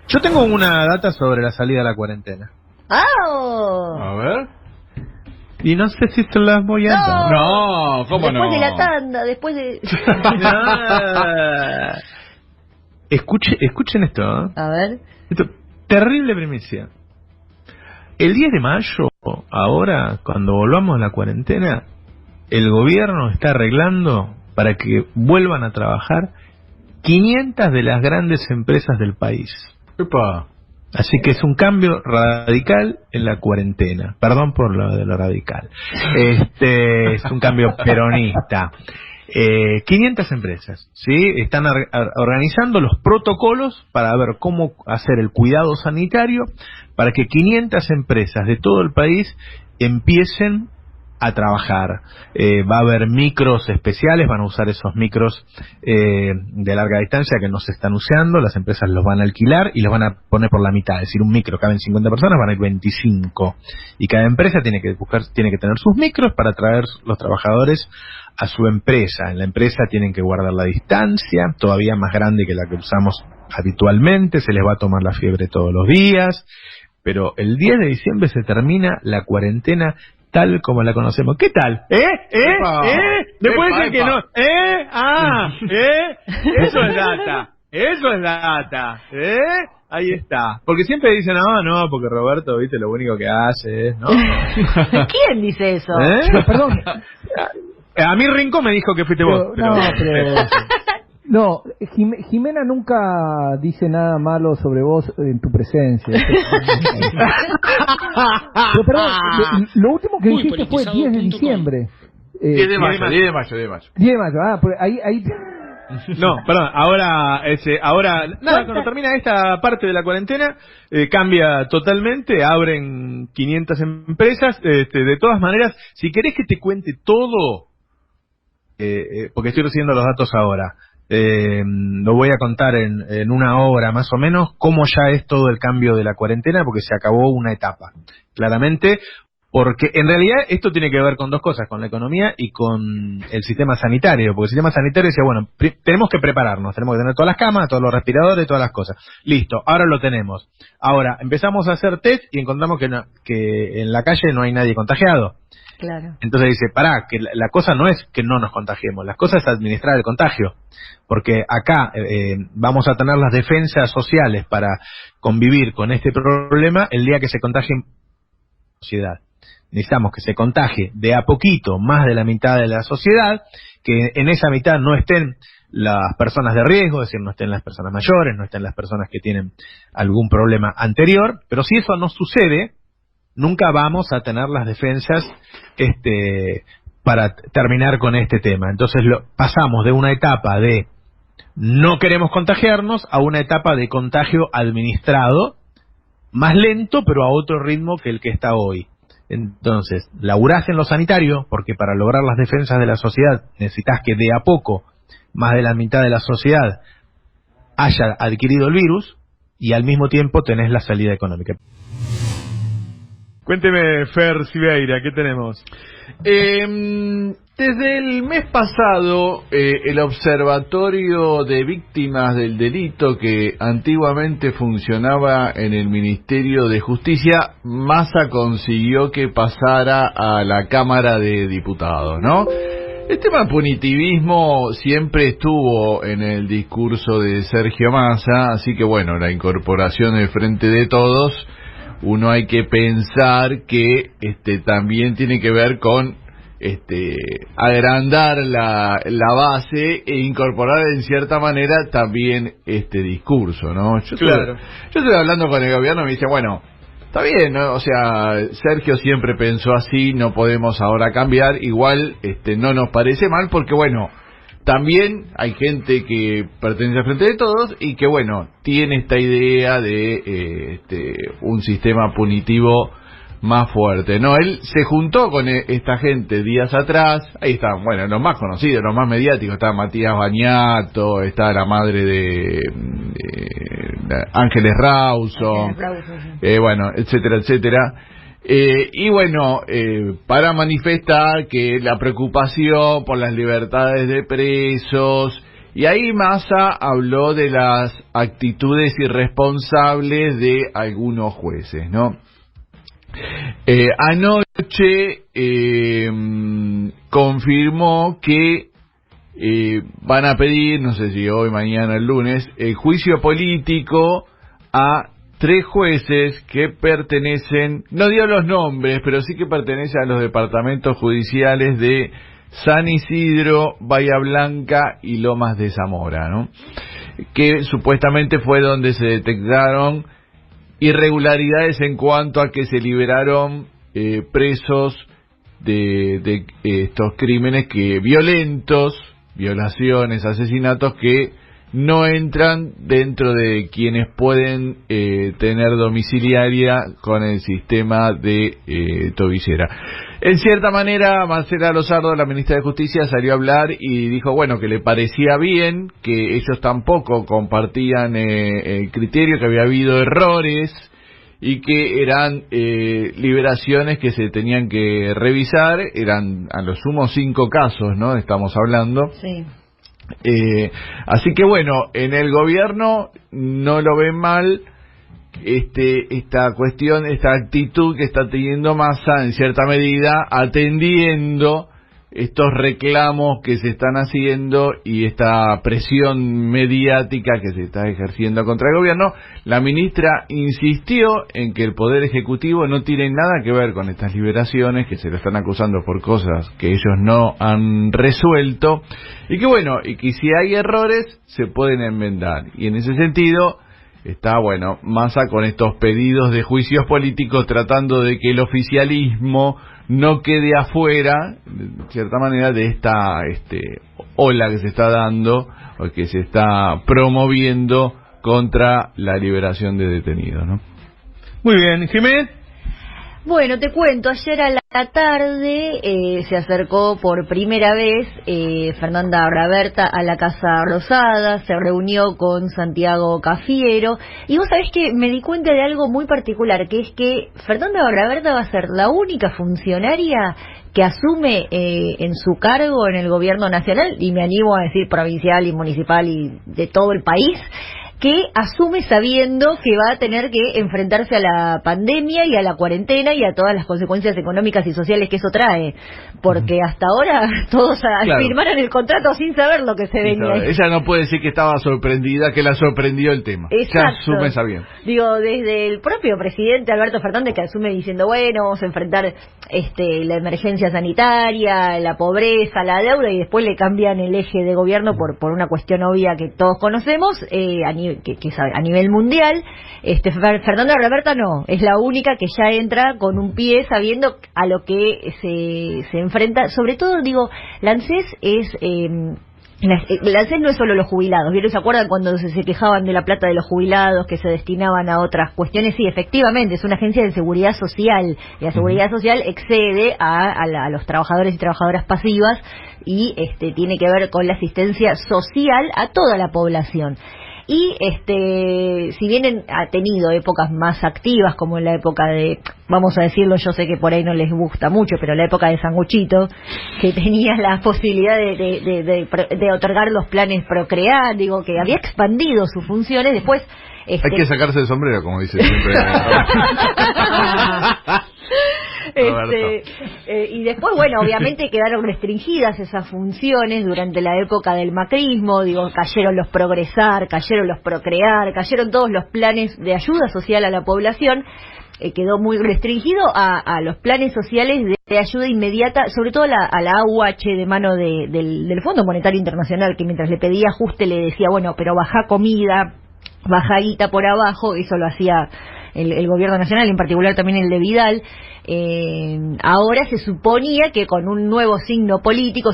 Yo tengo una data sobre la salida de la cuarentena. ¡Oh! A ver. Y no sé si se las voy a dar. No, ¿cómo no? Después de la tanda, después de... Escuchen esto, ¿eh? A ver. Esto, terrible primicia. El 10 de mayo, ahora, cuando volvamos a la cuarentena, el gobierno está arreglando para que vuelvan a trabajar 500 de las grandes empresas del país. Epa. Así que es un cambio radical en la cuarentena. Perdón por lo de lo radical. Es un cambio peronista. 500 empresas, ¿sí? Están organizando los protocolos para ver cómo hacer el cuidado sanitario para que 500 empresas de todo el país empiecen a trabajar. Va a haber micros especiales, van a usar esos micros de larga distancia que no se están usando, las empresas los van a alquilar y los van a poner por la mitad, es decir, un micro caben 50 personas, van a ir 25, y cada empresa tiene que tener sus micros para traer los trabajadores a su empresa. En la empresa tienen que guardar la distancia, todavía más grande que la que usamos habitualmente, se les va a tomar la fiebre todos los días, pero el 10 de diciembre se termina la cuarentena tal como la conocemos. ¿Qué tal? Después dicen que no. Eso es data. Eso es data. Ahí está. Porque siempre dicen, no, porque Roberto, viste, lo único que hace es, ¿no? ¿Quién dice eso? Perdón. A mí Rinco me dijo que fuiste vos. No, Jimena nunca dice nada malo sobre vos en tu presencia. Pero perdón, lo último que dijiste fue 10 de diciembre. 10 de mayo. 10 de mayo, pues ahí... No, perdón, ahora cuando termina esta parte de la cuarentena, cambia totalmente, abren 500 empresas, de todas maneras, si querés que te cuente todo, porque estoy recibiendo los datos ahora, lo voy a contar en una hora más o menos, cómo ya es todo el cambio de la cuarentena, porque se acabó una etapa, claramente, porque en realidad esto tiene que ver con dos cosas, con la economía y con el sistema sanitario, porque el sistema sanitario decía, bueno, tenemos que prepararnos, tenemos que tener todas las camas, todos los respiradores, todas las cosas. Listo, ahora lo tenemos. Ahora, empezamos a hacer test y encontramos que en la calle no hay nadie contagiado. Claro. Entonces dice, que la cosa no es que no nos contagiemos, la cosa es administrar el contagio, porque acá vamos a tener las defensas sociales para convivir con este problema el día que se contagie en la sociedad. Necesitamos que se contagie de a poquito más de la mitad de la sociedad, que en esa mitad no estén las personas de riesgo, es decir, no estén las personas mayores, no estén las personas que tienen algún problema anterior, pero si eso no sucede, nunca vamos a tener las defensas para terminar con este tema. Entonces pasamos de una etapa de no queremos contagiarnos a una etapa de contagio administrado, más lento, pero a otro ritmo que el que está hoy. Entonces, laburás en lo sanitario, porque para lograr las defensas de la sociedad necesitas que de a poco más de la mitad de la sociedad haya adquirido el virus, y al mismo tiempo tenés la salida económica. Cuénteme, Fer Siveira, ¿qué tenemos? Desde el mes pasado, el Observatorio de Víctimas del Delito, que antiguamente funcionaba en el Ministerio de Justicia, Massa consiguió que pasara a la Cámara de Diputados, ¿no? El tema punitivismo siempre estuvo en el discurso de Sergio Massa, así que bueno, la incorporación del Frente de Todos, uno hay que pensar que también tiene que ver con agrandar la base e incorporar en cierta manera también este discurso, ¿no? Yo estoy hablando con el gobierno y me dice, bueno, está bien, ¿no? O sea, Sergio siempre pensó así, no podemos ahora cambiar, igual no nos parece mal porque bueno, también hay gente que pertenece al Frente de Todos y que bueno, tiene esta idea de un sistema punitivo más fuerte. No, él se juntó con esta gente días atrás, ahí están, bueno, los más conocidos, los más mediáticos, está Matías Bañato, está la madre de Ángeles Rawson, bueno, etcétera, etcétera. Y bueno, para manifestar que la preocupación por las libertades de presos Y ahí Massa habló de las actitudes irresponsables de algunos jueces, ¿no? Anoche confirmó que van a pedir, no sé si hoy, mañana, el lunes, el juicio político a 3 jueces que pertenecen, no dio los nombres, pero sí que pertenecen a los departamentos judiciales de San Isidro, Bahía Blanca y Lomas de Zamora, ¿no? Que supuestamente fue donde se detectaron irregularidades en cuanto a que se liberaron presos de estos crímenes violentos, violaciones, asesinatos que no entran dentro de quienes pueden tener domiciliaria con el sistema de tobillera. En cierta manera, Marcela Lozardo, la ministra de Justicia, salió a hablar y dijo, bueno, que le parecía bien, que ellos tampoco compartían el criterio, que había habido errores y que eran liberaciones que se tenían que revisar. Eran a lo sumo 5 casos, ¿no? Estamos hablando. Sí. Así que bueno, en el gobierno no lo ven mal esta cuestión, esta actitud que está teniendo Massa, en cierta medida atendiendo estos reclamos que se están haciendo y esta presión mediática que se está ejerciendo contra el gobierno. La ministra insistió en que el Poder Ejecutivo no tiene nada que ver con estas liberaciones, que se lo están acusando por cosas que ellos no han resuelto, y que bueno, y que si hay errores se pueden enmendar. Y en ese sentido está, bueno, Massa con estos pedidos de juicios políticos tratando de que el oficialismo no quede afuera, de cierta manera, de esta ola que se está dando o que se está promoviendo contra la liberación de detenidos, ¿no? Muy bien, Jiménez. Bueno, te cuento, ayer a la tarde se acercó por primera vez Fernanda Braberta a la Casa Rosada, se reunió con Santiago Cafiero, y vos sabés que me di cuenta de algo muy particular, que es que Fernanda Braberta va a ser la única funcionaria que asume en su cargo en el gobierno nacional, y me animo a decir provincial y municipal y de todo el país, que asume sabiendo que va a tener que enfrentarse a la pandemia y a la cuarentena y a todas las consecuencias económicas y sociales que eso trae, porque hasta ahora todos firmaron el contrato sin saber lo que se venía. Ella no puede decir que estaba sorprendida, que la sorprendió el tema. Exacto. Ya asume sabiendo. Digo, desde el propio presidente Alberto Fernández, que asume diciendo, bueno, vamos a enfrentar la emergencia sanitaria, la pobreza, la deuda, y después le cambian el eje de gobierno por una cuestión obvia que todos conocemos, a nivel mundial. Fernanda Braberta no, es la única que ya entra con un pie sabiendo a lo que se enfrenta. Sobre todo, digo, la ANSES es... la ANSES no es solo los jubilados. ¿Vieron? ¿Se acuerdan cuando se quejaban de la plata de los jubilados que se destinaban a otras cuestiones? Sí, efectivamente, es una agencia de seguridad social, y la seguridad social excede a los trabajadores y trabajadoras pasivas, y tiene que ver con la asistencia social a toda la población. Y si bien ha tenido épocas más activas, como en la época de, vamos a decirlo, yo sé que por ahí no les gusta mucho, pero la época de Sanguchito, que tenía la posibilidad de otorgar los planes Procrear, digo, que había expandido sus funciones, después... Hay que sacarse el sombrero, como dice siempre. Y después, bueno, obviamente quedaron restringidas esas funciones durante la época del macrismo. Digo, cayeron los Progresar, cayeron los Procrear, cayeron todos los planes de ayuda social a la población. Quedó muy restringido a los planes sociales de ayuda inmediata, sobre todo a la AUH de mano del Fondo Monetario Internacional, que mientras le pedía ajuste le decía, bueno, pero bajá comida, bajá guita por abajo. Eso lo hacía el gobierno nacional, en particular también el de Vidal. Ahora se suponía que con un nuevo signo político,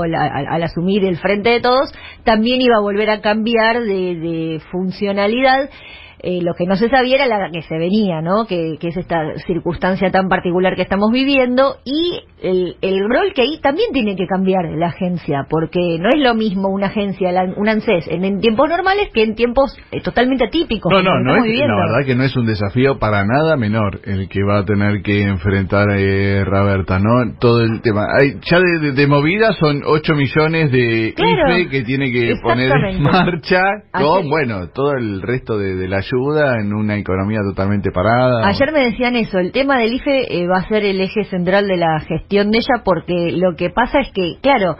al asumir el Frente de Todos, también iba a volver a cambiar de funcionalidad. Lo que no se sabía era la que se venía, ¿no? Que es esta circunstancia tan particular que estamos viviendo, y el rol que ahí también tiene que cambiar la agencia, porque no es lo mismo una agencia, un ANSES, en tiempos normales que en tiempos totalmente atípicos. No es, la verdad que no es un desafío para nada menor el que va a tener que enfrentar Raberta, ¿no? Todo el tema. Ya de movida son 8 millones de IFE que tiene que poner en marcha con, bueno, todo el resto de la ayuda en una economía totalmente parada. Ayer me decían eso, el tema del IFE va a ser el eje central de la gestión de ella, porque lo que pasa es que, claro,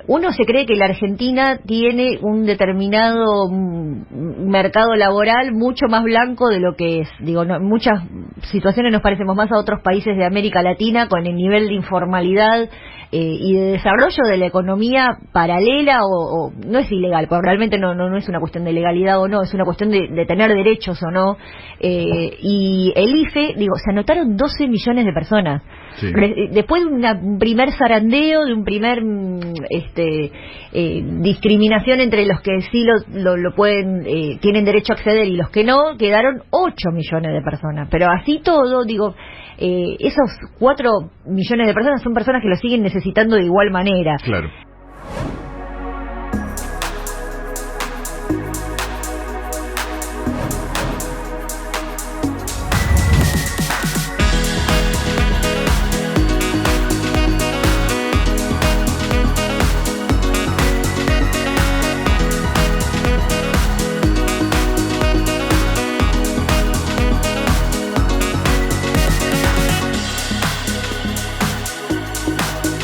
uno se cree que la Argentina tiene un determinado mercado laboral mucho más blanco de lo que es. Digo, en muchas situaciones nos parecemos más a otros países de América Latina con el nivel de informalidad y de desarrollo de la economía paralela, o no es ilegal, porque realmente no es una cuestión de legalidad o no, es una cuestión de tener derechos o no. Y el IFE, se anotaron 12 millones de personas. Sí. Después de un primer zarandeo, de un primer discriminación entre los que sí lo pueden, tienen derecho a acceder, y los que no, quedaron 8 millones de personas. Pero así todo, esos 4 millones de personas son personas que lo siguen necesitando de igual manera. Claro.